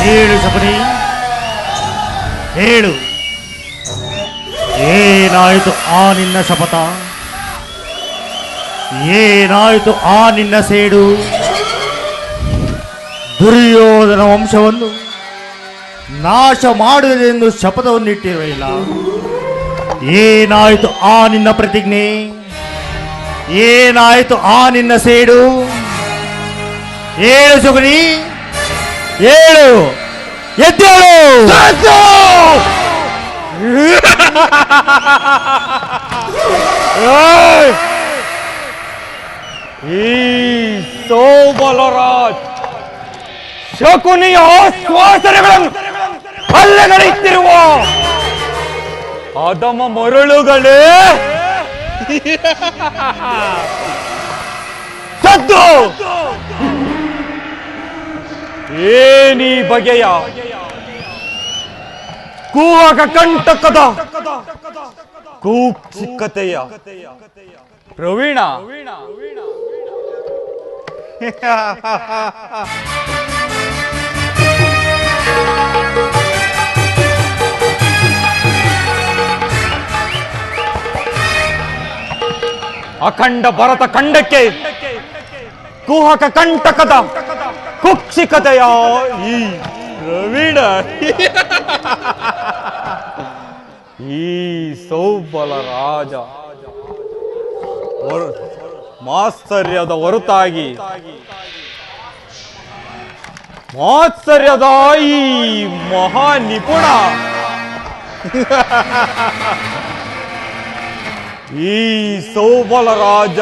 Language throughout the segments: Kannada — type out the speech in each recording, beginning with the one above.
ಹೇಳು ಶಬರಿ, ಹೇಳು, ಏನಾಯಿತು ಆ ನಿನ್ನ ಶಪಥ? ಏನಾಯಿತು ಆ ನಿನ್ನ ಸೇಡು? ದುರ್ಯೋಧನ ವಂಶವನ್ನು ನಾಶ ಮಾಡುವುದೆಂದು ಶಪಥವನ್ನಿಟ್ಟಿರಲಿಲ್ಲ. ಏನಾಯಿತು ಆ ನಿನ್ನ ಪ್ರತಿಜ್ಞೆ? ಏನಾಯಿತು ಆ ನಿನ್ನ ಸೇಡು? ಹೇಳು ಶಬರಿ, ಹೇಳು, ಎದ್ದೇಳು. ಈ ಸೋಬಲರಾಜ್ ಶಕುನಿಯ ಆಶ್ವಾಸನೆಗಳನ್ನು ಹಲ್ಲೆಗೈತಿರುವ ಅಧಮ ಮರಳುಗಳೇ, ಸದ್ದು ಏನೀ ಬಗೆಯ ಕೂವಕ ಕಂಟಕದ ಕೂಕ್ಷಿಕತೆಯ ಪ್ರವೀಣ? ಅಖಂಡ ಭರತ ಖಂಡಕ್ಕೆ ಕುಹಕ ಕಂಟಕದ ಕುಕ್ಷಿಕತೆಯ ಈ ಪ್ರವೀಣ, ಈ ಸೌಬಲ ರಾಜ ಮಾತ್ಸರ್ಯದ ಹೊರತಾಗಿ ಮಾತ್ಸರ್ಯದ ಈ ಮಹಾ ನಿಪುಣ, ಈ ಸೌಬಲ ರಾಜ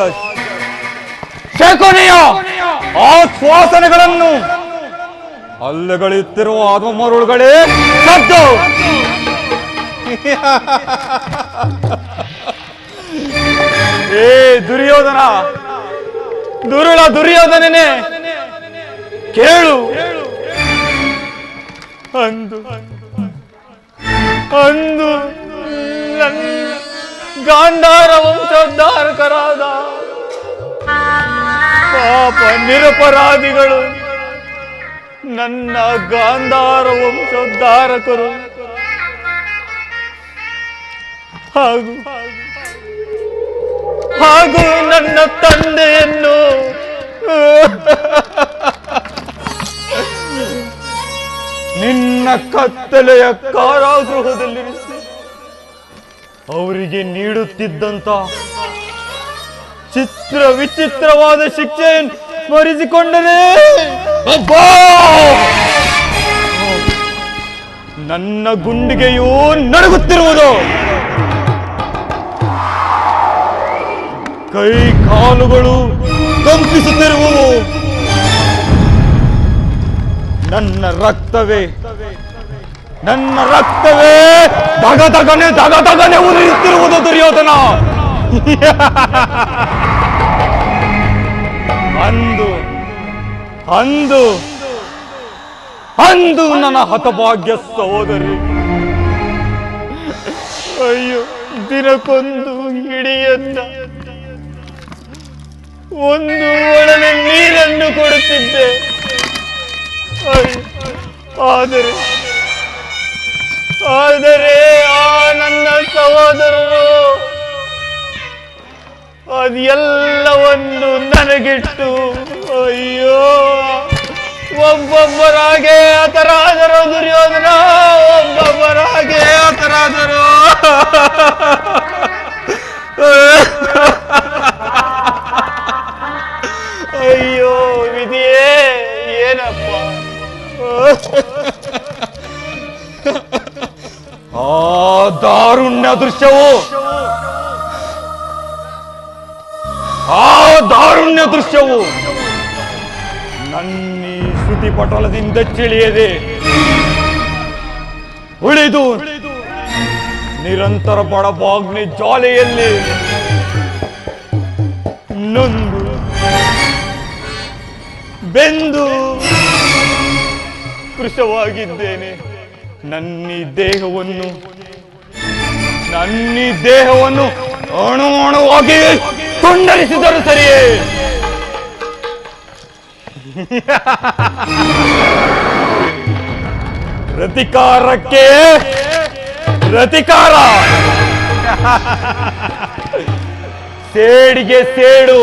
ಶಕುನಿಯ ಆಶ್ವಾಸನೆಗಳನ್ನು ಅಲ್ಲಗಳೆಯುತ್ತಿರುವ ಆತ್ಮಮರುಳುಗಳೇ, ಸದ್ದು ಏ ದುರ್ಯೋಧನ, ದುರುಳ ದುರ್ಯೋಧನನೇ, ಕೇಳು. ಅಂದು ಅಂದು ನನ್ನ ಗಾಂಧಾರ ವಂಶೋದ್ಧಾರಕರಾದ ಪಾಪ ನಿರಪರಾಧಿಗಳು, ನನ್ನ ಗಾಂಧಾರ ವಂಶೋದ್ಧಾರಕರು ಹಾಗೂ ಹಾಗೂ ನನ್ನ ತಂದೆಯನ್ನು ನಿನ್ನ ಕತ್ತಲೆಯ ಕಾರಾಗೃಹದಲ್ಲಿರಿಸಿ ಅವರಿಗೆ ನೀಡುತ್ತಿದ್ದಂತ ಚಿತ್ರ ವಿಚಿತ್ರವಾದ ಶಿಕ್ಷೆಯನ್ನು ಸ್ಮರಿಸಿಕೊಂಡರೆ ನನ್ನ ಗುಂಡಿಗೆಯೂ ನಡುಗುತ್ತಿರುವುದು, ಕೈ ಕಾಲುಗಳು ಕಂಪಿಸುತ್ತಿರುವುದು, ನನ್ನ ರಕ್ತವೇ ದಗದಗನೆ ಉರಿಯುತ್ತಿರುವುದು ದುರ್ಯೋಧನ. ಅಂದು ಅಂದು ಅಂದು ನನ್ನ ಹತಭಾಗ್ಯ ಸಹೋದರಿ, ಅಯ್ಯೋ, ದಿನಕ್ಕೊಂದು ಹಿಡಿಯನ್ನ ಒಂದು ಒಳನೆ ನೀರನ್ನು ಕೊಡುತ್ತಿದ್ದೆ. ಆದರೆ ಆ ನನ್ನ ಸಹೋದರರು ಅದೆಲ್ಲವನ್ನು ನನಗಿಟ್ಟು ಅಯ್ಯೋ ಒಬ್ಬೊಬ್ಬರಾಗೆ ಆತರಾದರು. ದುರ್ಯೋಧನ ಒಬ್ಬೊಬ್ಬರಾಗೆ ಆತರಾದರು. ಅಯ್ಯೋ ವಿಧಿಯೇ, ಏನಪ್ಪ ಆ ದಾರುಣ್ಯ ದೃಶ್ಯವು ನನ್ನೀ ಶ್ರುತಿ ಪಟಲದಿಂದ ಚಿಳಿಯದೆ ಉಳಿದು ನಿರಂತರ ಬಡಬಾಗ್ನಿ ಜ್ವಾಲೆಯಲ್ಲಿ ನೊಂದು ಬೆಂದು ಕೃಶವಾಗಿದ್ದೇನೆ. ನನ್ನೀ ದೇಹವನ್ನು ಅಣು ಅಣುವಾಗಿ ತುಂಡರಿಸಿದರು ಸರಿಯೇ. ಪ್ರತಿಕಾರಕ್ಕೆ ಪ್ರತಿಕಾರ, ಸೇಡಿಗೆ ಸೇಡು,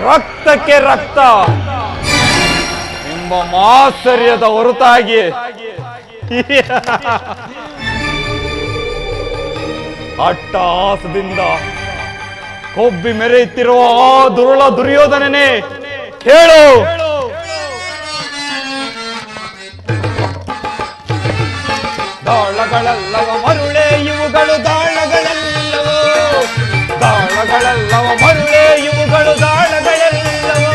ರಕ್ತಕ್ಕೆ ರಕ್ತ ಎಂಬ ಮಾತ್ಸರ್ಯದ ಹೊರತಾಗಿ ಅಟ್ಟಹಾಸದಿಂದ ಕೊಬ್ಬಿ ಮೆರೆಯುತ್ತಿರುವ ಆ ದುರುಳ ದುರ್ಯೋಧನನೇ ಕೇಳು. ದಾಳಗಳಲ್ಲವ ಮರುಳೆ ಇವುಗಳು ದಾಳಗಳೆಲ್ಲವೋ, ದಾಳಗಳಲ್ಲವ ಮರುಳೆ ಇವುಗಳು ದಾಳಗಳೆಲ್ಲವೋ.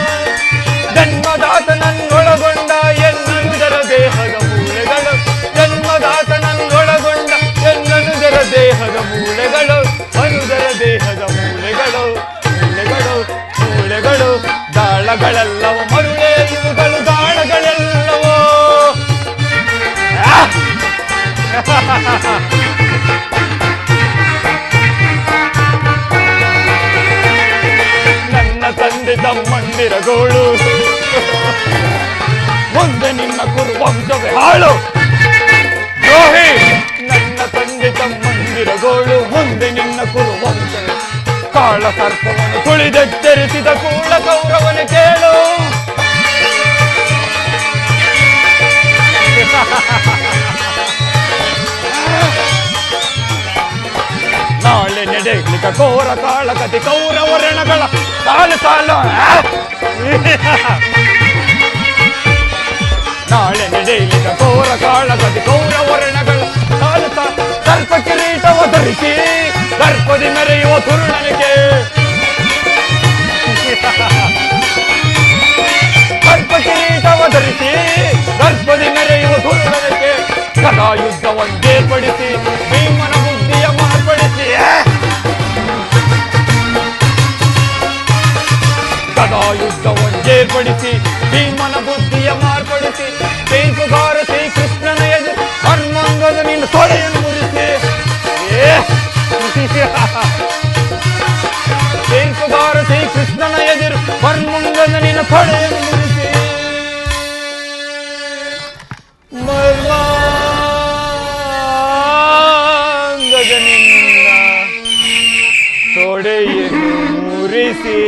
ಜನ್ಮದಾತನನ್ನೊಳಗೊಂಡ ಎನ್ನನುಜರ ದೇಹದ ಮೂಳೆಗಳು, ಜನ್ಮದಾತನನ್ನೊಳಗೊಂಡ ಎನ್ನನುಜರ ದೇಹದ ಮೂಳೆಗಳು, ಅನುಜರ ದೇಹದ ಮೂಳೆಗಳು, ಮೂಳೆಗಳು ಮೂಳೆಗಳು. ದಾಳಗಳೆಲ್ಲವ ಮರುಳೆ ಇವುಗಳು ದಾಳಗಳೆಲ್ಲವೋ. ನನ್ನ ತಂದೆ ತಮ್ಮಂದಿರ ಗೋಳು, ಮುಂದೆ ನಿನ್ನ ಕುರು ವಂಶವೇ ಹಾಳು. ದ್ರೋಹಿ, ನನ್ನ ತಂದೆ ತಮ್ಮಂದಿರ ಗೋಳು, ಮುಂದೆ ನಿನ್ನ ಕುರು ವಂಶವೇ. ಕಾಳ ಸರ್ಪವನ್ನು ತುಳಿದೆಚ್ಚರಿಸಿದ ಕೂಳ ಕೌರವನ ಕೇಳು. ನಾಳೆ ನಡೆಯಲಿಕ ಘೋರ ಕಾಳಗತಿ ಕೌರವರಣಗಳ ಸಾಲು ಸಾಲು. ನಾಳೆ ನಡೆಯಲಿಕ ಘೋರ ಕಾಳಗತಿ ಕೌರವರಣಗಳ ಸಾಲು ಸಾಲು. ಸರ್ಪ ಕಿರೀಟವ ಧರಿಸಿ ಸರ್ಪದಿ ಮೆರೆಯುವ ತುರುಣನಿಗೆ, ಸರ್ಪ ಕಿರೀಟವ ಧರಿಸಿ ಸರ್ಪದಿ ಮೆರೆಯುವ ತುರುಣನಿಗೆ. ಸದಾ ಯುದ್ಧವನ್ನೇರ್ಪಡಿಸಿ ಭೀಮನ ಬುದ್ಧಿಯ ಮಾರ್ಪಡಿಸಿ, ಸದಾ ಯುದ್ಧವನ್ನೇರ್ಪಡಿಸಿ ಭೀಮನ ಬುದ್ಧಿಯ ಮಾರ್ಪಡಿಸಿ. ತೀರ್ಪುಗಾರ ಶ್ರೀಕೃಷ್ಣನ ಎದುರು ಹನುಮಂಗದ ನಿನ್ನ ತೊಡೆಯನ್ನು ಮುರಿಸಿ, ತೀರ್ಪುಗಾರ ಶ್ರೀಕೃಷ್ಣನ ಎದುರು ಹನುಮಂಗದ ನಿನ್ನ ತೊಡೆಯನ್ನು ಮುರಿಸಿ. ಮರ್ಮಾಂಗದ ನಿನ್ನ ತೊಡೆಯನ್ನು ಮುರಿಸಿ.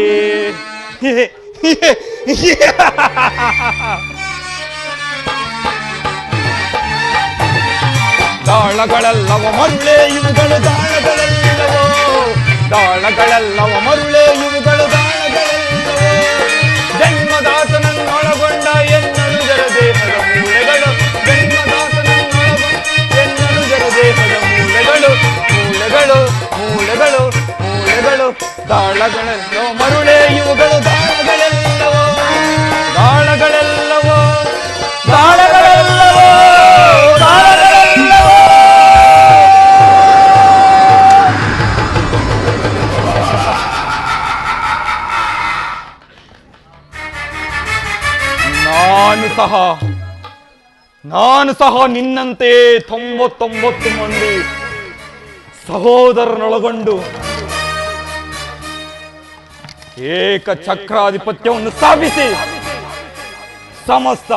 ದಾಳಗಳೆಲ್ಲವ ಮರುಳೆ ಇವುಗಳು ದಾಳಗಳೆಲ್ಲವೋ, ದಾಳಗಳೆಲ್ಲವ ಮರುಳೆ ಇವುಗಳು ದಾಳಗಳೆಲ್ಲವೋ. ಜನ್ಮದಾತನನ್ನೊಳಗೊಂಡ ಎನ್ನನುಜರ ದೇಹದ ಮೂಳೆಗಳು, ಜನ್ಮದಾತನನ್ನೊಳಗೊಂಡ ಎನ್ನನುಜರ ದೇಹದ ಮೂಳೆಗಳು, ಮೂಳೆಗಳು ಮೂಳೆಗಳು ಮೂಳೆಗಳು. ದಾಳಗಳೆಲ್ಲವ ಮರುಳೆ ಇವುಗಳು ದಾಳಗಳೆಲ್ಲವೋ, ದಾಳಗಳೆಲ್ಲವೋ, ದಾಳಗಳೆಲ್ಲವೋ, ದಾಳಗಳೆಲ್ಲವೋ. ನಾನು ಸಹ ನಿನ್ನಂತೆ 99 ಮಂದಿ ಸಹೋದರನೊಳಗೊಂಡು ಏಕ ಚಕ್ರಾಧಿಪತ್ಯವನ್ನು ಸ್ಥಾಪಿಸಿ ಸಮಸ್ತ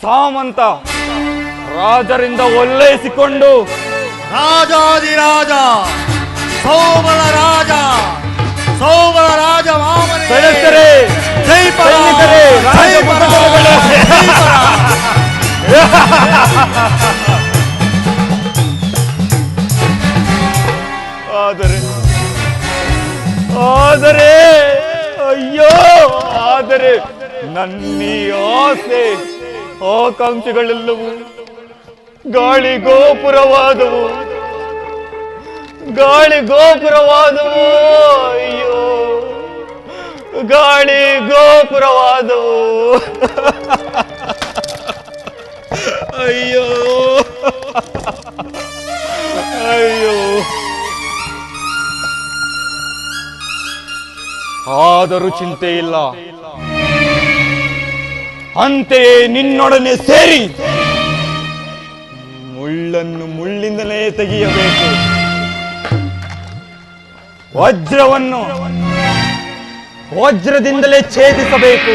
ಸಾಮಂತ ರಾಜರಿಂದ ಒಲ್ಲೈಸಿಕೊಂಡು ರಾಜಾದಿರಾಜ ಸೋಮನ ರಾಜ, ಸೋಮನ ರಾಜ ವಾಮನೇ ಸೈನಿಕರೇ, ಜೈಪರ, ಸೈನಿಕರೇ, ಜೈಪರ, ಜೈಪರ. ಆದರೆ ಅಯ್ಯೋ, ಆದರೆ ನನ್ನೀ ಆಸೆ ಆಕಾಂಕ್ಷೆಗಳೆಲ್ಲವೂ ಗಾಳಿ ಗೋಪುರವಾದವು, ಗಾಳಿ ಗೋಪುರವಾದವು. ಅಯ್ಯೋ, ಗಾಳಿ ಗೋಪುರವಾದವು. ಅಯ್ಯೋ ಅಯ್ಯೋ. ಆದರೂ ಚಿಂತೆ ಇಲ್ಲ, ಅಂತೆಯೇ ನಿನ್ನೊಡನೆ ಸೇರಿ ಮುಳ್ಳನ್ನು ಮುಳ್ಳಿಂದಲೇ ತೆಗೆಯಬೇಕು, ವಜ್ರವನ್ನು ವಜ್ರದಿಂದಲೇ ಛೇದಿಸಬೇಕು.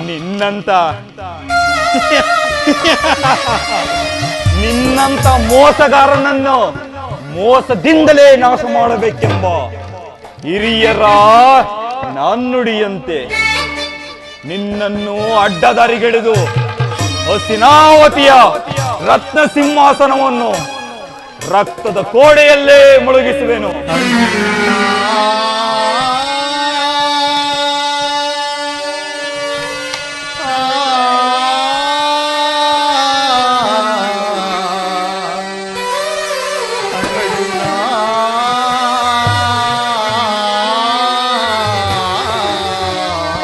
ನಿನ್ನಂತ ನಿನ್ನಂತ ಮೋಸಗಾರನನ್ನು ಮೋಸದಿಂದಲೇ ನಾಶ ಮಾಡಬೇಕೆಂಬ ಹಿರಿಯರ ನಾನ್ನುಡಿಯಂತೆ ನಿನ್ನನ್ನು ಅಡ್ಡದಾರಿಗೆಳೆದು ಹಸ್ತಿನಾವತಿಯ ರತ್ನ ಸಿಂಹಾಸನವನ್ನು ರಕ್ತದ ಕೋಡೆಯಲ್ಲೇ ಮುಳುಗಿಸುವೆನು.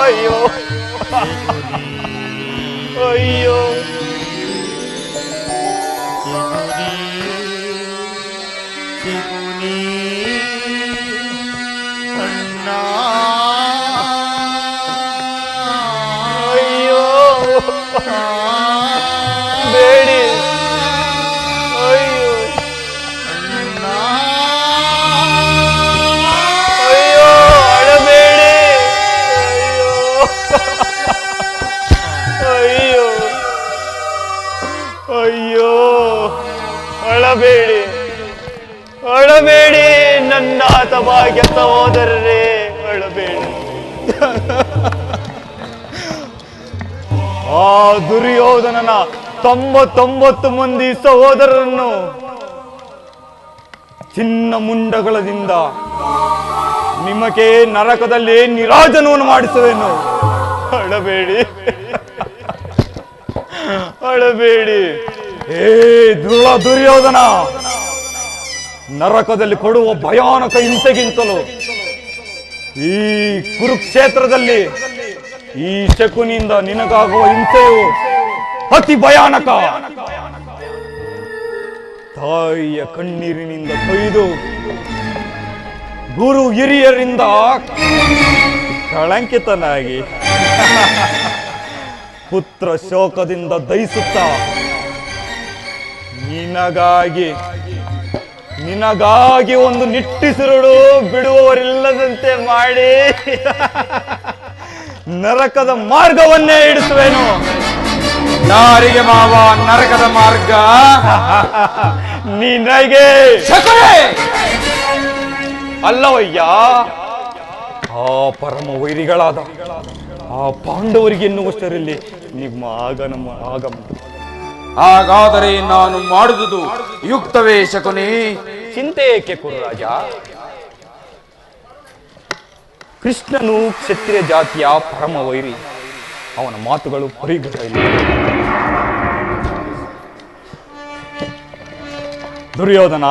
ಅಯ್ಯೋ ಅಯ್ಯೋ ಅಯ್ಯೋ ಬೇಡಿ ಅಯ್ಯೋ ಅಯ್ಯೋ ಅಳಬೇಡಿ ಅಯ್ಯೋ ಅಯ್ಯೋ ಅಳಬೇಡಿ ಅಳಬೇಡಿ ನನ್ನ ಹತಭಾಗ್ಯ ಸಹೋದರರೇ, ಅಳಬೇಡಿ. ಆ ದುರ್ಯೋಧನನ 99 ಮಂದಿ ಸಹೋದರರನ್ನು ಚಿನ್ನ ಮುಂಡಗಳದಿಂದ ನಿಮಗೆ ನರಕದಲ್ಲಿ ನಿರಾಜನವನ್ನು ಮಾಡಿಸುವೆನು. ಅಳಬೇಡಿ ಅಳಬೇಡಿ. ಏ ದುರ್ಯೋಧನ, ನರಕದಲ್ಲಿ ಕೊಡುವ ಭಯಾನಕ ಹಿಂಸೆಗಿಂತಲೂ ಈ ಕುರುಕ್ಷೇತ್ರದಲ್ಲಿ ಈ ಶಕುನಿಯಿಂದ ನಿನಗಾಗುವ ಹಿಂಸೆಯು ಅತಿ ಭಯಾನಕ. ತಾಯಿಯ ಕಣ್ಣೀರಿನಿಂದ ಕೊಯ್ದು ಗುರು ಹಿರಿಯರಿಂದ ಕಳಂಕಿತನಾಗಿ ಪುತ್ರ ಶೋಕದಿಂದ ದಹಿಸುತ್ತ ನಿನಗಾಗಿ ಒಂದು ನಿಟ್ಟಿಸಿರುಳು ಬಿಡುವವರಿಲ್ಲದಂತೆ ಮಾಡಿ ನರಕದ ಮಾರ್ಗವನ್ನೇ ಇಡಿಸುವೆನು. ಯಾರಿಗೆ ಮಾವ ನರಕದ ಮಾರ್ಗ? ನಿನಗೆ ಅಲ್ಲವಯ್ಯ. ಆ ಪರಮ ವೈರಿಗಳಾದ ಆ ಪಾಂಡವರಿಗೆ ಎನ್ನುವಷ್ಟರಲ್ಲಿ ನಿಮ್ಮ ಆಗಮನ. ಹಾಗಾದರೆ ನಾನು ಮಾಡುವುದು ಯುಕ್ತವೇ ಶಕುನಿ? ಚಿಂತೆ ಏಕೆ ಕುರುರಾಜ? ಕೃಷ್ಣನು ಕ್ಷತ್ರಿಯ ಜಾತಿಯ ಪರಮ ವೈರಿ. ಅವನ ಮಾತುಗಳು ಪರಿಗ್ರಹ ಇಲ್ಲ. ದುರ್ಯೋಧನ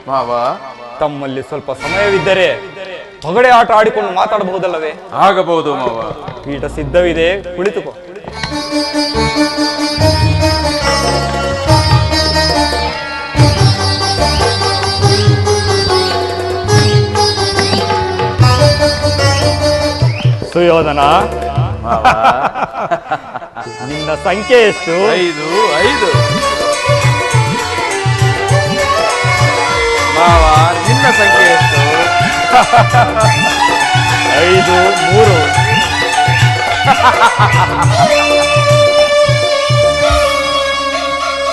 ಮಾವ, ತಮ್ಮಲ್ಲಿ ಸ್ವಲ್ಪ ಸಮಯವಿದ್ದರೆ ಪಗಡೆ ಆಟ ಆಡಿಕೊಂಡು ಮಾತಾಡಬಹುದಲ್ಲವೇ? ಆಗಬಹುದು ಮಾವ. ಪೀಠ ಸಿದ್ಧವಿದೆ, ಕುಳಿತುಕೋ. ಸುಯೋಧನ, ನಿನ್ನ ಸಂಖ್ಯೆ ಎಷ್ಟು? 5. ಮಾವ, ನಿನ್ನ ಸಂಖ್ಯೆ ಎಷ್ಟು? 5, 3.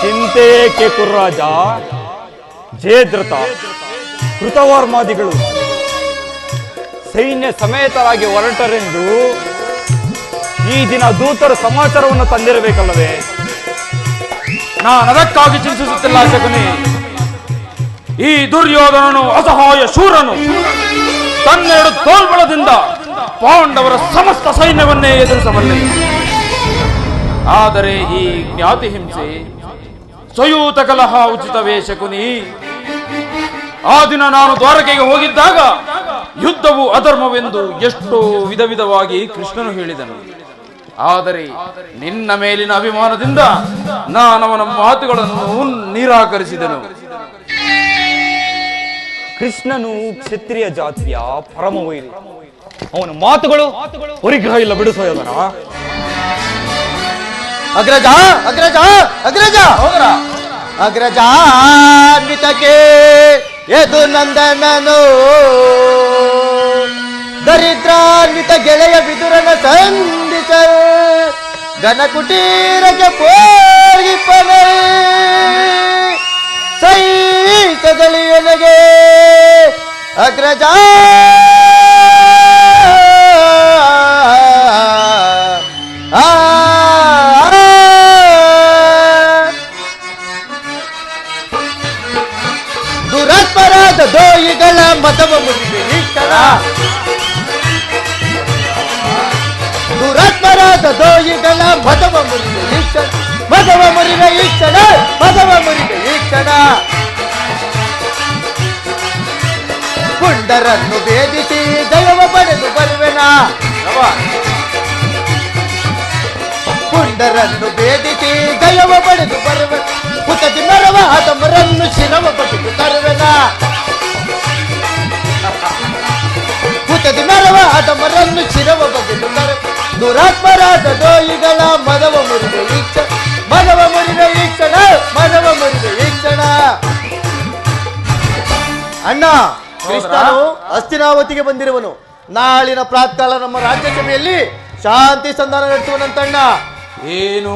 ಚಿಂತೆ ಏಕೆ ಕುರ್ರಾಜ? ಜಯದ್ರಥ, ಕೃತವರ್ಮಾದಿಗಳು ಸೈನ್ಯ ಸಮೇತರಾಗಿ ಹೊರಟರೆಂದು ಈ ದಿನ ದೂತರ ಸಮಾಚಾರವನ್ನು ತಂದಿರಬೇಕಲ್ಲವೇ? ನಾನು ಅದಕ್ಕಾಗಿ ಚಿಂತಿಸುತ್ತಿಲ್ಲ ಶಕುನಿ. ಈ ದುರ್ಯೋಧನನು ಅಸಹಾಯ ಶೂರನು. ತನ್ನೆರಡು ತೋಳ್ಬಳದಿಂದ ಪಾಂಡವರ ಸಮಸ್ತ ಸೈನ್ಯವನ್ನೇ ಎದುರಿಸಬಲ್ಲೆ. ಆದರೆ ಈ ಜ್ಞಾತಿ ಹಿಂಸೆ, ಸ್ವಯೂತ ಕಲಹ ಉಚಿತವೇ ಶಕುನಿ? ಆ ದಿನ ನಾನು ದ್ವಾರಕೆಗೆ ಹೋಗಿದ್ದಾಗ ಯುದ್ಧವು ಅಧರ್ಮವೆಂದು ಎಷ್ಟೋ ವಿಧವಾಗಿ ಕೃಷ್ಣನು ಹೇಳಿದನು. ಆದರೆ ನಿನ್ನ ಮೇಲಿನ ಅಭಿಮಾನದಿಂದ ನಾನವನ ಮಾತುಗಳನ್ನು ನಿರಾಕರಿಸಿದನು. ಕೃಷ್ಣನು ಕ್ಷತ್ರಿಯ ಜಾತಿಯ ಪರಮ ವೈರಿ. ಅವನ ಮಾತುಗಳು ಪರಿಗ್ರಹ ಇಲ್ಲ. ಬಿಡು ಸುಯೋಧನ. ಅಗ್ರಜ ಅಗ್ರಜ ಅಗ್ರಜ ಅಗ್ರಜಾನ್ವಿತಕ್ಕೆ ಎದು ನಂದನನು ದರಿದ್ರಾನ್ವಿತ ಗೆಳೆಯ ವಿದುರನ ಸಂಧಿಸಿ ಟೀಚರ್ ಘನ ಕುಟೀರಕ್ಕೆ ಪೋಗಿಪ್ಪನೆ ಸಹಿತದಳಿಯನಗೆ ಅಗ್ರಜ ದುರತ್ಪರಾದ ದೋಯಿಗಳ ಮತವ ಮುರಿವೆ ಈ ಕ್ಷಣ ದುರತ್ಪರಾದ ದೋಯಿಗಳ ಮತವ ಮುರಿವೆ ಈ ಕ್ಷಣ ಮತವ ಮುರಿವೆ ಈ ಕ್ಷಣ ಮತವ ಮುರಿವೆ ಈ ಕ್ಷಣ ಪುಂಡರನ್ನು ಭೇದಿಸಿ ದೈವ ಪಡೆದು ಬರುವೆನ ಪುಂಡರನ್ನು ಭೇದಿಸಿ ದೈವ ಪಡೆದು ಬರುವೆ ಪುತದಿ ಮರವ ಹದಮರನ್ನು ಶಿರವ ಪಡೆದು ತರುವೆನ ಪುತದಿ ಮರವ ಹದಮರನ್ನು ಶಿರವ ಬಗೆದು ತರು ದುರಾತ್ಮರಾದ ದೋಯಿಗಳ ಮದವ ಮುರಿವೆ ಈ ಕ್ಷಣ ಮದವ ಮುರಿವೆ ಈ ಕ್ಷಣ ಮದವ ಮುರಿವೆ ಈ ಕ್ಷಣ ಅಣ್ಣ ಕೃಷ್ಣನು ಹಸ್ತಿನಾವತಿಗೆ ಬಂದಿರುವನು ನಾಳಿನ ಪ್ರಾತಃಕಾಲ ನಮ್ಮ ರಾಜ್ಯಸಭೆಯಲ್ಲಿ ಶಾಂತಿ ಸಂಧಾನ ನಡೆಸುವನಂತಣ್ಣ ಏನು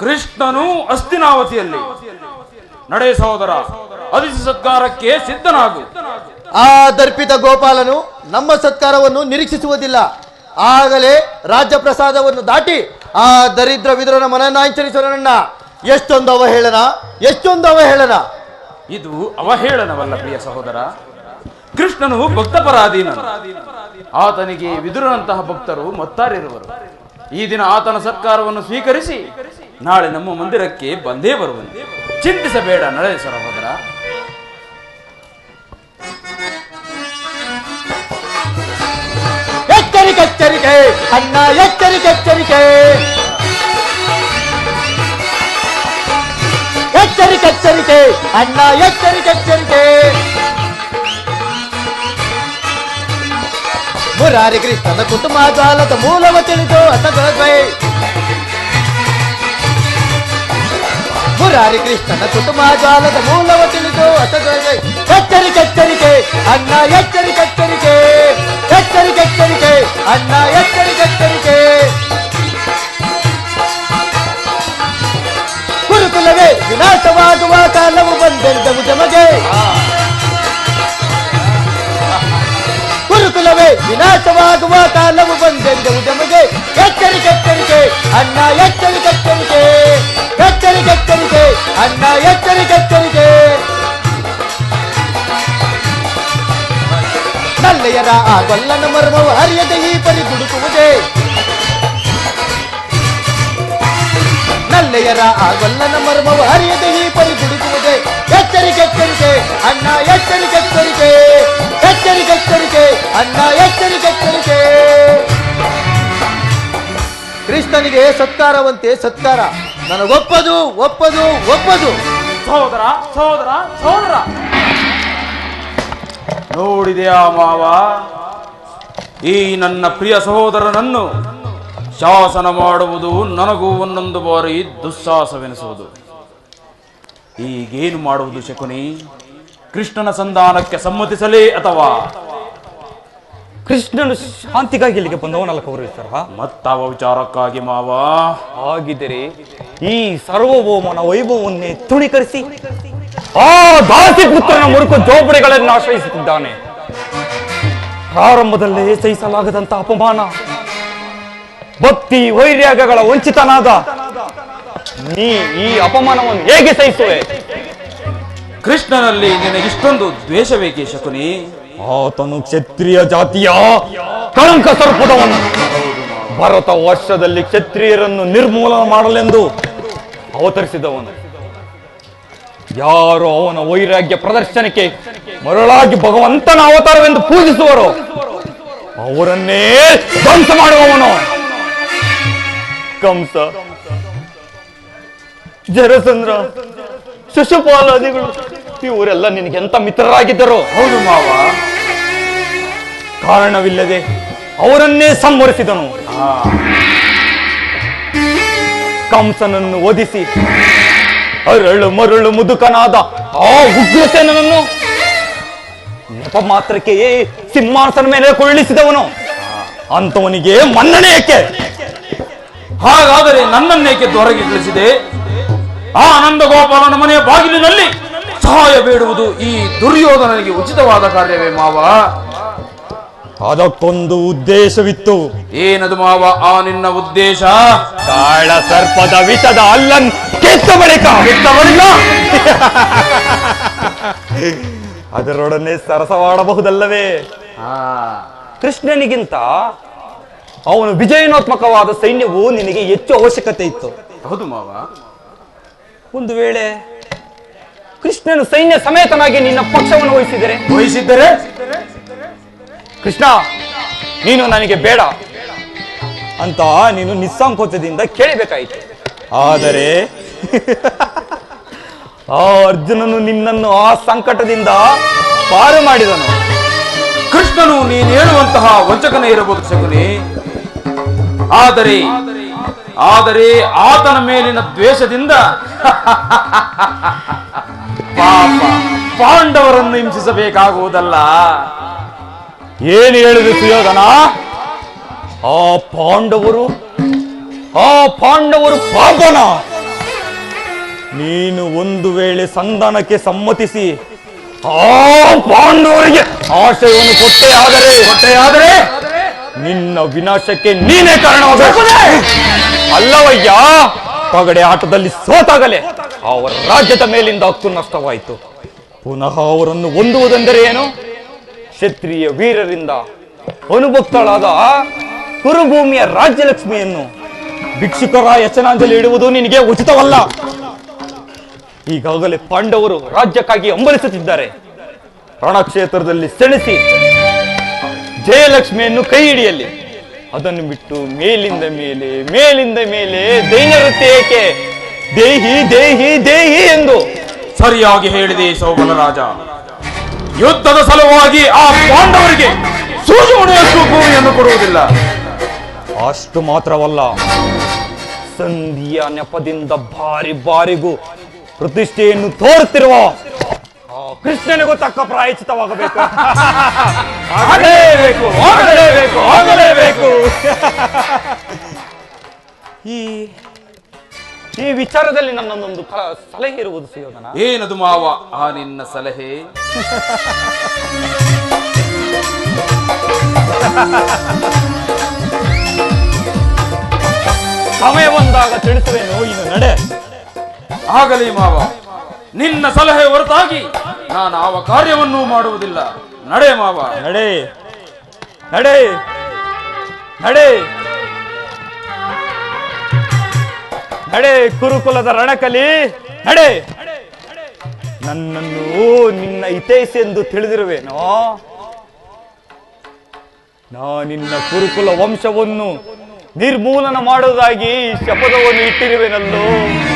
ಕೃಷ್ಣನು ಹಸ್ತಿನಾವತಿಯಲ್ಲಿ ನಡೆ ಸಹೋದರ ಅತಿಥಿ ಸತ್ಕಾರಕ್ಕೆ ಸಿದ್ಧನಾಗು ಆ ದರ್ಪಿತ ಗೋಪಾಲನು ನಮ್ಮ ಸತ್ಕಾರವನ್ನು ನಿರೀಕ್ಷಿಸುವುದಿಲ್ಲ ಆಗಲೇ ರಾಜ್ಯ ಪ್ರಸಾದವನ್ನು ದಾಟಿ ಆ ದರಿದ್ರ ವಿದುರನ ಮನನಾಂಚರಿಸೋಣ ಎಷ್ಟೊಂದು ಅವಹೇಳನ ಎಷ್ಟೊಂದು ಅವಹೇಳನ ಇದು ಅವಹೇಳನವಲ್ಲ ಪ್ರಿಯ ಸಹೋದರ ಕೃಷ್ಣನು ಭಕ್ತಪರಾಧೀನ ಆತನಿಗೆ ವಿದುರನಂತಹ ಭಕ್ತರು ಮತ್ತಾರಿರುವರು ಈ ದಿನ ಆತನ ಸತ್ಕಾರವನ್ನು ಸ್ವೀಕರಿಸಿ ನಾಳೆ ನಮ್ಮ ಮಂದಿರಕ್ಕೆ ಬಂದೇ ಬರುವನು ಚಿಂತಿಸಬೇಡ ನಡೆ ಸಹೋದರ ಎಚ್ಚರಿಕೆ ಎಚ್ಚರಿಕೆ ಅಣ್ಣ ಎಚ್ಚರಿಕೆ ಎಚ್ಚರಿಕೆ ಎಚ್ಚರಿಕೆ ಎಚ್ಚರಿಕೆ ಅಣ್ಣ ಎಚ್ಚರಿಕೆ ಎಚ್ಚರಿಕೆ ಮುರಾರಿ ಕೃಷ್ಣನ ಕುಟುಂಬ ಜಾಲದ ಮೂಲವ ತಿಳಿದು ಅಸಗೊಳಗೈ ಮುರಾರಿ ಕೃಷ್ಣನ ಕುಟುಂಬ ಜಾಲದ ಮೂಲವ ತಿಳಿದು ಅಸಗೊಳಗೈ ಎಚ್ಚರಿಕೆ ಎಚ್ಚರಿಕೆ ಅಣ್ಣ ಎಚ್ಚರಿಕೆ ಎಚ್ಚರಿಕೆ ಎಚ್ಚರಿಕೆ ಎಚ್ಚರಿಕೆ ಅಣ್ಣ ಎಚ್ಚರಿಕೆ ಎಚ್ಚರಿಕೆ ಗುರುಕುಲವೇ ವಿನಾಶವಾಗುವ ಕಾಲವು ಬಂದೆಂದವು ಜಮಗೆ ಗುರುಕುಲವೇ ವಿನಾಶವಾಗುವ ಕಾಲವು ಬಂದೆಂದವು ಜಮಗೆ ಎಚ್ಚರಿಕೆ ಎಚ್ಚರಿಕೆ ಅಣ್ಣ ಎಚ್ಚರಿಕೆ ಎಚ್ಚರಿಕೆ ಎಚ್ಚರಿಕೆ ಎಚ್ಚರಿಕೆ ಅಣ್ಣ ಎಚ್ಚರಿಕೆ ಎಚ್ಚರಿಕೆ ನಲ್ಲೆಯರ ಆ ಗೊಲ್ಲನ ಮರ್ಮವು ಹರಿಯದೆ ಈ ಪರಿ ದುಡುಕುವುದೇ ನಲ್ಲೆಯರ ಆ ಗೊಲ್ಲನ ಮರ್ಮವು ಹರಿಯದೆ ಈ ಪರಿ ದುಡುಕುವುದೇ ಎಚ್ಚರಿಕೆ ಎಚ್ಚರಿಕೆ ಅಣ್ಣ ಎಚ್ಚರಿಕೆ ಎಚ್ಚರಿಕೆ ಎಚ್ಚರಿಕೆ ಎಚ್ಚರಿಕೆ ಅಣ್ಣ ಎಚ್ಚರಿಕೆ ಎಚ್ಚರಿಕೆ ಕೃಷ್ಣನಿಗೆ ಸತ್ಕಾರವಂತೆ ಸತ್ಕಾರ ನನಗೊಪ್ಪದು ಒಪ್ಪದು ಒಪ್ಪದು ಸಹೋದರ ಸಹೋದರ ಸಹೋದರ ನೋಡಿದೆಯಾ ಮಾವ ಈ ನನ್ನ ಪ್ರಿಯ ಸಹೋದರನನ್ನು ಶಾಸನ ಮಾಡುವುದು ನನಗೂ ಒಂದೊಂದು ಬಾರಿ ದುಸ್ಸಾಹಸವೆನಿಸುವುದು ಈಗೇನು ಮಾಡುವುದು ಶಕುನಿ ಕೃಷ್ಣನ ಸಂಧಾನಕ್ಕೆ ಸಮ್ಮತಿಸಲೇ ಅಥವಾ ಕೃಷ್ಣನು ಶಾಂತಿಗಾಗಿ ಇಲ್ಲಿಗೆ ಬಂದವನಲ್ಲ ಕೌರವೇಶ್ವರ ಮತ್ತಾವ ವಿಚಾರಕ್ಕಾಗಿ ಮಾವ ಆಗಿದ್ದರೆ ಈ ಸಾರ್ವಭೌಮನ ವೈಭವವನ್ನೇ ತೃಣೀಕರಿಸಿ ಆ ದಾಸಿ ಪುತ್ರನ ಮುರುಕು ಜೋಪಡಿಗಳನ್ನು ಆಶ್ರಯಿಸುತ್ತಿದ್ದಾನೆ ಪ್ರಾರಂಭದಲ್ಲೇ ಸಹಿಸಲಾಗದಂತ ಅಪಮಾನ ಭಕ್ತಿ ವೈರ್ಯಾಗಗಳ ವಂಚಿತನಾದ ನೀ ಈ ಅಪಮಾನವನ್ನು ಹೇಗೆ ಸಹಿಸುವೆ ಕೃಷ್ಣನಲ್ಲಿ ನಿನಗಿಷ್ಟೊಂದು ದ್ವೇಷವೇಕೆ ಶಕುನಿ ಆತನು ಕ್ಷತ್ರಿಯ ಜಾತಿಯ ಕಳಂಕ ಸರ್ಪದವನು ಭರತ ವರ್ಷದಲ್ಲಿ ಕ್ಷತ್ರಿಯರನ್ನು ನಿರ್ಮೂಲನ ಮಾಡಲೆಂದು ಅವತರಿಸಿದವನು ಯಾರು ಅವನ ವೈರಾಗ್ಯ ಪ್ರದರ್ಶನಕ್ಕೆ ಮರಳಾಗಿ ಭಗವಂತನ ಅವತಾರವೆಂದು ಪೂಜಿಸುವರು ಅವರನ್ನೇ ಧ್ವಂಸ ಮಾಡುವವನು ಕಂಸ ಜರಸಂದ್ರ ಶಿಶುಪಾಲಾದಿಗಳು ಇವರೆಲ್ಲ ನಿನಗೆ ಎಂತ ಮಿತ್ರರಾಗಿದ್ದರು ಹೌದು ಮಾವ ಕಾರಣವಿಲ್ಲದೆ ಅವರನ್ನೇ ಸಂಹರಿಸಿದನು ಕಂಸನನ್ನು ವಧಿಸಿ ಅರಳು ಮರಳು ಮುದುಕನಾದ ಆ ಉಗ್ರಸೇನನನ್ನು ನೆಪ ಮಾತ್ರಕ್ಕೆ ಸಿಂಹಾಸನ ಮೇಲೆ ಕೊಳ್ಳಿಸಿದವನು ಅಂತವನಿಗೆ ಮನ್ನಣೆ ಏಕೆ? ಹಾಗಾದರೆ ನನ್ನನ್ನೇಕೆ ಹೊರಗೆ ಕಳಿಸಿದೆ? ಆ ನಂದಗೋಪಾಲನ ಮನೆಯ ಬಾಗಿಲಿನಲ್ಲಿ ಸಹಾಯ ಬೇಡುವುದು ಈ ದುರ್ಯೋಧನನಿಗೆ ಉಚಿತವಾದ ಕಾರ್ಯವೇ ಮಾವ? ಅದಕ್ಕೊಂದು ಉದ್ದೇಶವಿತ್ತು. ಏನದು ಮಾವ ಆ ನಿನ್ನ ಉದ್ದೇಶ? ಕಾಳ ಸರ್ಪದ ವಿಷದ ಅಲ್ಲನ್ ಕೆತ್ತ ಬಳಿಕ ಅದರೊಡನೆ ಸರಸವಾಡಬಹುದಲ್ಲವೇ? ಕೃಷ್ಣನಿಗಿಂತ ಅವನು ವಿಜಯನಾತ್ಮಕವಾದ ಸೈನ್ಯವು ನಿನಗೆ ಹೆಚ್ಚು ಅವಶ್ಯಕತೆ ಇತ್ತು. ಹೌದು ಮಾವ. ಒಂದು ವೇಳೆ ಕೃಷ್ಣನು ಸೈನ್ಯ ಸಮೇತನಾಗಿ ನಿನ್ನ ಪಕ್ಷವನ್ನು ವಹಿಸಿದರೆ ಕೃಷ್ಣ ನೀನು ನನಗೆ ಬೇಡ ಅಂತ ನೀನು ನಿಸ್ಸಂಕೋಚದಿಂದ ಕೇಳಬೇಕಾಯಿತು. ಆದರೆ ಆ ಅರ್ಜುನನು ನಿನ್ನನ್ನು ಆ ಸಂಕಟದಿಂದ ಪಾರು ಮಾಡಿದನು. ಕೃಷ್ಣನು ನೀನು ಹೇಳುವಂತಹ ವಂಚಕನೇ ಇರಬಹುದು ಶಕುನಿ. ಆದರೆ ಆತನ ಮೇಲಿನ ದ್ವೇಷದಿಂದ ಪಾಪ ಪಾಂಡವರನ್ನು ಹಿಂಸಿಸಬೇಕಾಗುವುದಲ್ಲ. ಏನು ಹೇಳಿದೆ ಸುಯೋಧನ? ಆ ಪಾಂಡವರು ಪಾಪನ. ನೀನು ಒಂದು ವೇಳೆ ಸಂಧಾನಕ್ಕೆ ಸಮ್ಮತಿಸಿ ಆ ಪಾಂಡವರಿಗೆ ಆಶಯವನ್ನು ಕೊಟ್ಟೆ ಆದರೆ ನಿನ್ನ ವಿನಾಶಕ್ಕೆ ನೀನೇ ಕಾರಣವಾಗಬೇಕು. ಅಲ್ಲವಯ್ಯ, ಪಗಡೆ ಆಟದಲ್ಲಿ ಸೋತಾಗಲೇ ಅವರ ರಾಜ್ಯದ ಮೇಲಿಂದ ಹಕ್ಕು ನಷ್ಟವಾಯಿತು. ಪುನಃ ಅವರನ್ನು ಹೊಂದುವುದೆಂದರೆ ಏನು? ಕ್ಷತ್ರಿಯ ವೀರರಿಂದ ಅನುಭಕ್ತಳಾದ ಕುರುಭೂಮಿಯ ರಾಜ್ಯಲಕ್ಷ್ಮಿಯನ್ನು ಭಿಕ್ಷುಕರ ಯಚನಾಂಜಲಿ ಇಡುವುದು ನಿನಗೆ ಉಚಿತವಲ್ಲ. ಈಗಾಗಲೇ ಪಾಂಡವರು ರಾಜ್ಯಕ್ಕಾಗಿ ಹಂಬಲಿಸುತ್ತಿದ್ದಾರೆ. ರಣಕ್ಷೇತ್ರದಲ್ಲಿ ಸೆಣಸಿ ಜಯಲಕ್ಷ್ಮಿಯನ್ನು ಕೈ ಹಿಡಿಯಲಿ. ಅದನ್ನು ಬಿಟ್ಟು ಮೇಲಿಂದ ಮೇಲೆ ದೈನ್ಯವೃತ್ತಿ ಏಕೆ? ದೇಹಿ ದೇಹಿ ದೇಹಿ ಎಂದು ಸರಿಯಾಗಿ ಹೇಳಿದೆ ಸೌಬಲರಾಜ. ಯುದ್ಧದ ಸಲುವಾಗಿ ಆ ಪಾಂಡವರಿಗೆ ಸೂಜು ಮುಣಿಯಷ್ಟು ಭೂಮಿಯನ್ನು ಕೊಡುವುದಿಲ್ಲ. ಅಷ್ಟು ಮಾತ್ರವಲ್ಲ, ಸಂಧಿಯ ನೆಪದಿಂದ ಬಾರಿಗೂ ಪ್ರತಿಷ್ಠೆಯನ್ನು ತೋರುತ್ತಿರುವ ಕೃಷ್ಣನಿಗೂ ತಕ್ಕ ಪ್ರಾಯಚಿತವಾಗಬೇಕು. ಆಗಲೇಬೇಕು. ಈ ವಿಚಾರದಲ್ಲಿ ನನ್ನೊಂದು ಸಲಹೆ ಇರುವುದು ಸುಯೋಧನ. ಏನದು ಮಾವ ಆ ನಿನ್ನ ಸಲಹೆ? ಸಮಯ ಬಂದಾಗ ತಿಳಿಸುವೆನು. ಇನ್ನು ನಡೆ. ಆಗಲಿ ಮಾವ, ನಿನ್ನ ಸಲಹೆ ಹೊರತಾಗಿ ನಾನು ಯಾವ ಕಾರ್ಯವನ್ನೂ ಮಾಡುವುದಿಲ್ಲ. ನಡೆ ಮಾವ, ನಡೆ. ಕುರುಕುಲದ ರಣಕಲಿ ನಡೆ. ನನ್ನನ್ನು ನಿನ್ನ ಹಿತೈಷಿ ಎಂದು ತಿಳಿದಿರುವೇನೋ? ನಿನ್ನ ಕುರುಕುಲ ವಂಶವನ್ನು ನಿರ್ಮೂಲನ ಮಾಡುವುದಾಗಿ ಶಪಥವನ್ನು ಇಟ್ಟಿರುವೆನಲ್ಲೋ.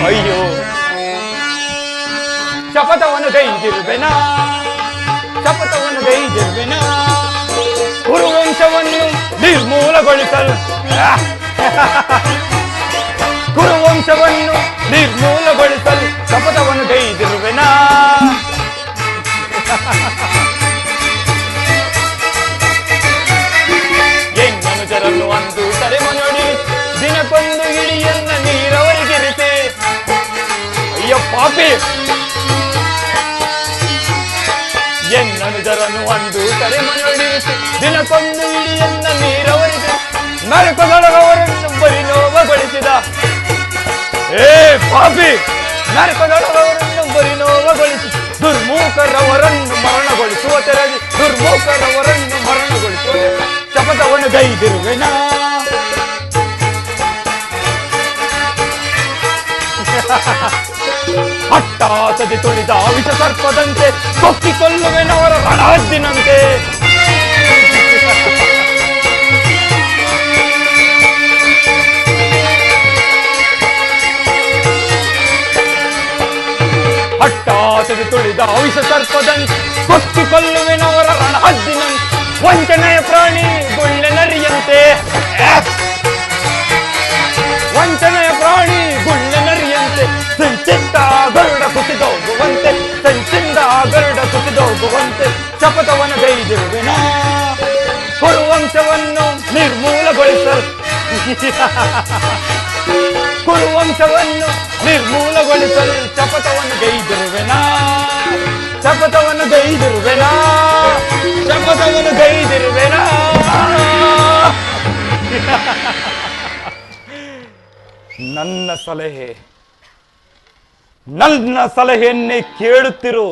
ಅಯ್ಯೋ, ಶಪಥವನ್ನು ಗೈದಿರುವೆನಾ? ಕುರುವಂಶವನ್ನು ನಿರ್ಮೂಲಗೊಳಿಸಲು ಶಪಥವನ್ನು ಗೈದಿರುವೆನಾ? ಎನ್ನನುಜರನ್ನು ಅಂದು ತಲೆಮನೊಡಿ ದಿನಕ್ಕೊಂದು ಇಳಿಯನ್ನ ನೀರವರಿಗಿರಿಸಿ. ಅಯ್ಯ ಪಾಪಿ, ಎನ್ನನುಜರನ್ನು ಅಂದು ತಲೆಮನೊಡಿರಿಸಿ ದಿನಕ್ಕೊಂದು ಇಳಿಯನ್ನ ನೀರವರಿಗೆ ನರಕದೊಳಗವರನ್ನು ಬರಿ ನೋವಗೊಳಿಸಿದ. ಏ ಪಾಪಿ, ನರಕದೊಳಗವರನ್ನು ಬರಿ ನೋವಗೊಳಿಸಿ ದುರ್ಮೂಖರವರನ್ನು ಮರಣಗೊಳಿಸುವ ತೆರಗಿ ಶಪಥವನ್ನು ಗೈದಿರುವೆನಾ? ಹಟ್ಟಾಸದೆ ತುಳಿದ ವಿಷ ಸರ್ಪದಂತೆ ಕೊಕ್ಕಿಕೊಳ್ಳುವೆನವರ ರಣಹದ್ದಿನಂತೆ. ಹಟ್ಟಾಸದೆ ತುಳಿದ ವಿಷ ಸರ್ಪದಂತೆ ಕೊಕ್ಕಿಕೊಳ್ಳುವೆನವರ ರಣಹದ್ದಿನಂತೆ. ವಂಚನೆಯ ಪ್ರಾಣಿ ಗುಳ್ಳೆನರಿಯಂತೆ. ಸಂಚಿಂದ ಗರುಡ ಕುಸಿದೋಗುವಂತೆ ಶಪಥವನ್ನು ಗೈದಿರುವೆನಾ? ಕುರುವಂಶವನ್ನು ನಿರ್ಮೂಲ ನಿರ್ಮೂಲಗೊಳಿಸಲು ಕುರುವಂಶವನ್ನು ನಿರ್ಮೂಲಗೊಳಿಸಲು ಶಪಥವನ್ನು ಗೈದಿರುವೆನಾ ಶಪಥವನ್ನು ಗೈದಿರುವೆನಾ ಶಪಥವನ್ನು ಗೈದಿರುವೆನಾ ನನ್ನ ಸಲಹೆಯನ್ನೇ ಕೇಳುತ್ತಿರು.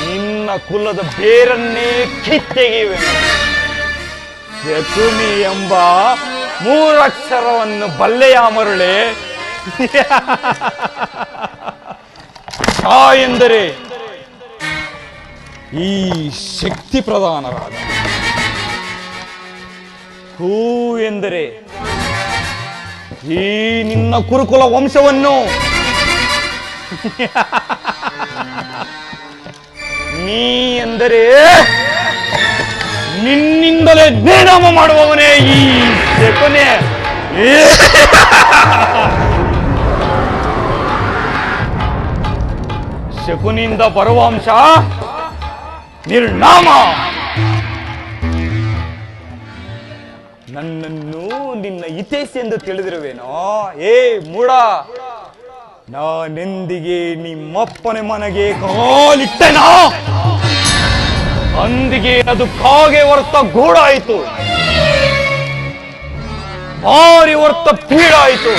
ನಿನ್ನ ಕುಲದ ಬೇರನ್ನೇ ಕಿತ್ತೆಗೆಯುವೆ. ಶಕುನಿ ಎಂಬ ಮೂರಕ್ಷರವನ್ನು ಬಲ್ಲೆಯ ಮರುಳೆ. ಶಾ ಎಂದರೆ ಈ ಶಕ್ತಿ ಪ್ರಧಾನರಾದ, ಹೂ ಎಂದರೆ ಈ ನಿನ್ನ ಕುರುಕುಲ ವಂಶವನ್ನು, ನೀ ಎಂದರೆ ನಿನ್ನಿಂದಲೇ ನೇನಾಮ ಮಾಡುವವನೇ ಈ ಶಕುನಿ. ಶಕುನಿಯಿಂದ ಬರುವ ಅಂಶ ನಿರ್ನಾಮ. ನನ್ನನ್ನು ನಿನ್ನ ಹಿತೈಷಿ ಎಂದು ತಿಳಿದಿರುವೇನೋ? ಏ ಮೂಡ, ನಾನೆಂದಿಗೆ ನಿಮ್ಮಪ್ಪನೆ ಮನೆಗೆ ಕಾಲಿಟ್ಟೆನೋ ಅಂದಿಗೆ ಅದು ಕಾಗೆ ಹೊರತ ಗೂಡಾಯಿತು, ಭಾರಿ ಹೊರತ ಪೀಡಾಯಿತು.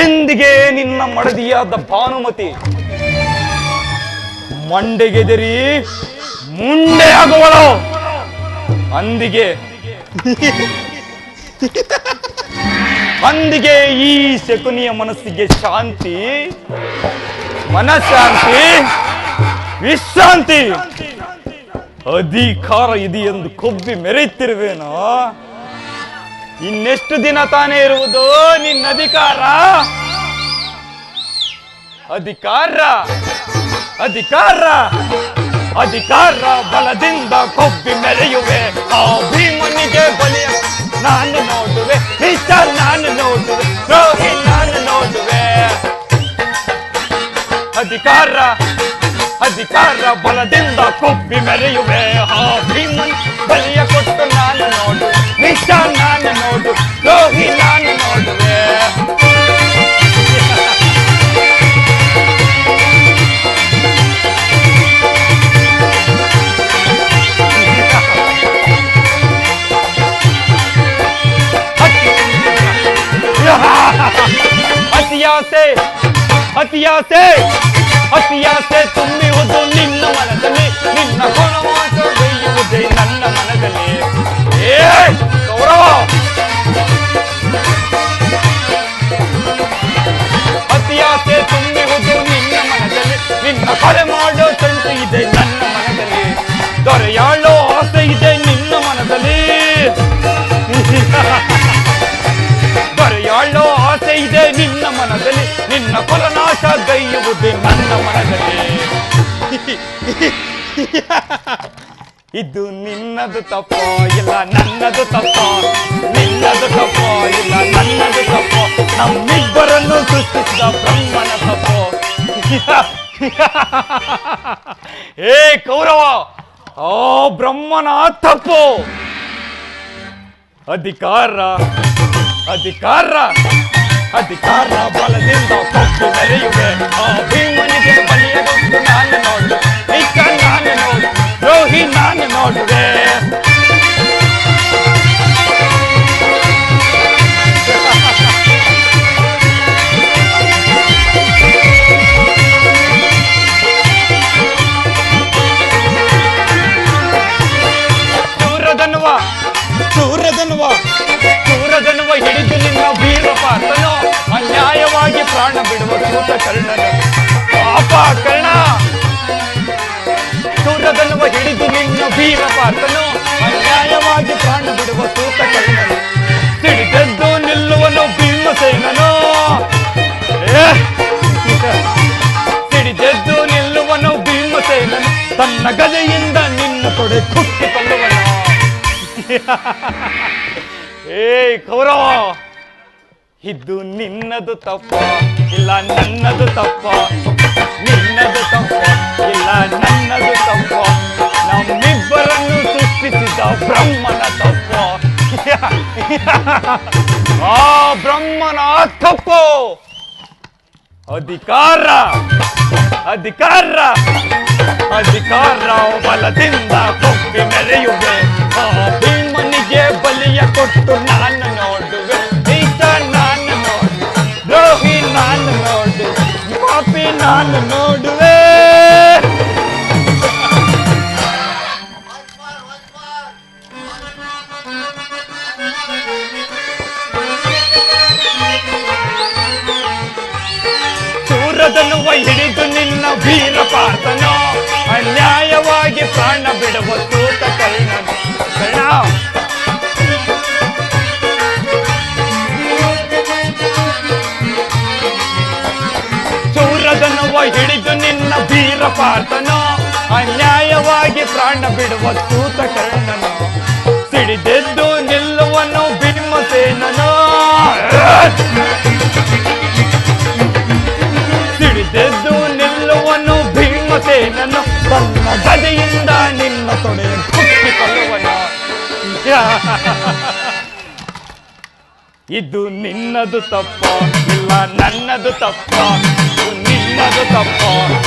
ಎಂದಿಗೆ ನಿನ್ನ ಮಡದಿಯಾದ ಭಾನುಮತಿ ಮಂಡೆಗೆದರಿ ಮುಂಡೆಯಾಗುವಳು ಅಂದಿಗೆ ಈ ಶಕುನಿಯ ಮನಸ್ಸಿಗೆ ಶಾಂತಿ, ಮನಃಶಾಂತಿ, ವಿಶ್ರಾಂತಿ, ಅಧಿಕಾರ ಇದೆ ಎಂದು ಕೊಬ್ಬಿ ಮೆರೆಯುತ್ತಿರುವೇನೋ? ಇನ್ನೆಷ್ಟು ದಿನ ತಾನೇ ಇರುವುದು ನಿನ್ನ ಅಧಿಕಾರ? ಅಧಿಕಾರ ಬಲದಿಂದ ಕೊಬ್ಬಿ ಮೆರೆಯುವೆ. ಆ ಭೀಮನಿಗೆ ಬಲಿಯ ನಾನು ನೋಡುವೆ, ನಿಜ ನಾನು ನೋಡುವೆ, ದ್ರೋಹಿ ನಾನು ನೋಡುವೆ. ಅಧಿಕಾರ ಬಲದಿಂದ ಕೊಬ್ಬಿ ಮೆರೆಯುವೆ. ಆ ಭೀಮನ್ ಬಲಿಯ ಕೊಟ್ಟು ನಾನು ನೋಡುವೆ, ನಿಜ ನಾನು ನೋಡು, ದ್ರೋಹಿ ನಾನು ನೋಡುವೆ. ಅತಿಯಾಸೆ ತುಂಬಿರುವುದು ನಿನ್ನ ಮನದಲ್ಲಿ, ನಿನ್ನ ಕೊಲಮಾಟ ಬೈಯುವುದೇ ನನ್ನ ಮನದಲ್ಲಿ. ಗೌರವ, ಅತಿಯಾಸೆ ತುಂಬಿರುವುದು ನಿನ್ನ ಮನದಲ್ಲಿ, ನಿನ್ನ ಕೊಲೆ ಮಾಡೋ ಸಂಚು ಇದೆ ನನ್ನ ಮನದಲ್ಲಿ, ದೊರೆಯಾಳೋ ಆಸೆ ಇದೆ ನಿನ್ನ ಮನದಲ್ಲಿ, ದೊರೆಯಾಳೋ ಆಸೆ ಇದೆ ನಿನ್ನ ಮನದಲ್ಲಿ, ನಿನ್ನ ಕೊಲನಾಶ ಗೈಯುವುದೇ ನನ್ನ ಮನದಲ್ಲಿ. ಇದು ನಿನ್ನದು ತಪ್ಪೋ ಇಲ್ಲ ನನ್ನದು ತಪ್ಪೋ, ನಿನ್ನದು ತಪ್ಪೋ ಇಲ್ಲ ನನ್ನದು ತಪ್ಪೋ, ನಮ್ಮಿಬ್ಬರನ್ನು ಸೃಷ್ಟಿಸಿದ ಬ್ರಹ್ಮನ ತಪ್ಪೋ. ಏ ಕೌರವ, ಆ ಬ್ರಹ್ಮನ ತಪ್ಪು. ಅಧಿಕಾರ ಬಲದಿಂದ ಕೊಟ್ಟು ಮೆರೆಯುವೆ. ಆ ಭೀಮನಿಗೆ ಬಲಿಯ ಕೊಟ್ಟು ನಾನು ನೋಡು, ನಿಜ ನಾನು ನೋಡು, ದ್ರೋಹಿ ನಾನು ನೋಡುವೆ. ಸೂರದನುವ ಹಿಡಿದು ನಿನ್ನ ವೀರಪಾತನು, ಅನ್ಯಾಯವಾಗಿ ಪ್ರಾಣ ಬಿಡುವ ಸೂತ ಕರ್ಣನು. ಪಾಪ ಕರ್ಣ, ಸೂರದನುವ ಹಿಡಿದು ನಿನ್ನ ವೀರಪಾತನು, ಅನ್ಯಾಯವಾಗಿ ಪ್ರಾಣ ಬಿಡುವ ಸೂತ ಕರ್ಣನು. ಸಿಡಿದೆದ್ದು ನಿಲ್ಲುವನು ಭೀಮಸೇನನು, ಸಿಡಿದೆದ್ದು ನಿಲ್ಲುವನು ಭೀಮಸೇನನು, ತನ್ನ ಗದೆಯಿಂದ ನಿನ್ನ ತೊಡೆ ಕುಟ್ಟಿಕೊಳ್ಳುವನು. ಏ ಕೌರವ, ಇದು ನಿನ್ನದು ತಪ್ಪ ಇಲ್ಲ ನನ್ನದು ತಪ್ಪ, ನಿನ್ನದು ತಪ್ಪ ಇಲ್ಲ ನನ್ನದು ತಪ್ಪ. ಆ ಬ್ರಹ್ಮನ ತಪ್ಪು. ಅಧಿಕಾರ ಅಧಿಕಾರ ಅಧಿಕಾರ ಬಲದಿಂದ ಕೊಪ್ಪಿ ಮೆರೆಯುವೆ. ಆ ಭೀಮನಿಗೆ ಬಲಿಯ ಕೊಟ್ಟು ನಾನು ನೋಡುವೆ. ಈತ ನಾನು ನೋಡುವೆ, ದ್ರೋಹಿ ನಾನು ನೋಡುವೆ, ಪಾಪಿ ನಾನು ನೋಡುವೆ. ಸೂರದನುವ ಹಿಡಿದು ನಿನ್ನ ವೀರ ಪಾರ್ಥನೋ, ಅನ್ಯಾಯವಾಗಿ ಪ್ರಾಣ ಬಿಡುವ ಸೂತ ಕರ್ಣನು. ಕರ್ಣ, ಸೂರದನುವ ಹಿಡಿದು ನಿನ್ನ ವೀರ ಪಾರ್ಥನೋ, ಅನ್ಯಾಯವಾಗಿ ಪ್ರಾಣ ಬಿಡುವ ಸೂತ ಕರ್ಣನು. ಸಿಡಿದೆದ್ದು ನಿಲ್ಲುವನು ಭೀಮಸೇನನು. ಸಿಡಿದೆದ್ದು ನಿಲ್ಲುವನು ಭೀಮಸೇನನು. ತನ್ನ ಗದೆಯಿಂದ ನಿನ್ನ ತೊಡೆಯ ಕುಟ್ಟಿಕೊಳ್ಳುವನು. ಇದು ನಿನ್ನದು ತಪ್ಪ ಇಲ್ಲ ನನ್ನದು ತಪ್ಪ, ಇದು ನಿನ್ನದು ತಪ್ಪ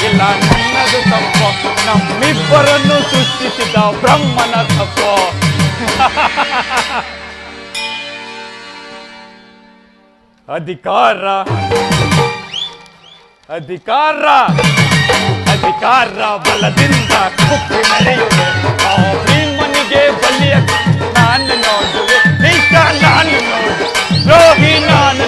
ಇಲ್ಲ ನನ್ನದು ತಪ್ಪ, ನಮ್ಮಿಬ್ಬರನ್ನು ಸೃಷ್ಟಿಸಿದ ಬ್ರಹ್ಮನ ತಪ್ಪ. ಅಧಿಕಾರ ಅಧಿಕಾರ ಅಧಿಕಾರ ಬಲದಿಂದ ಕುಪ್ಪಿ ಮೆರೆಯುವೆ. ಆ ಭೀಮನಿಗೆ ಬಲಿಯ ನಾನು ನೋಡುವೆ. ಈತ ನಾನು ನೋಡು, ದ್ರೋಹಿ ನಾನು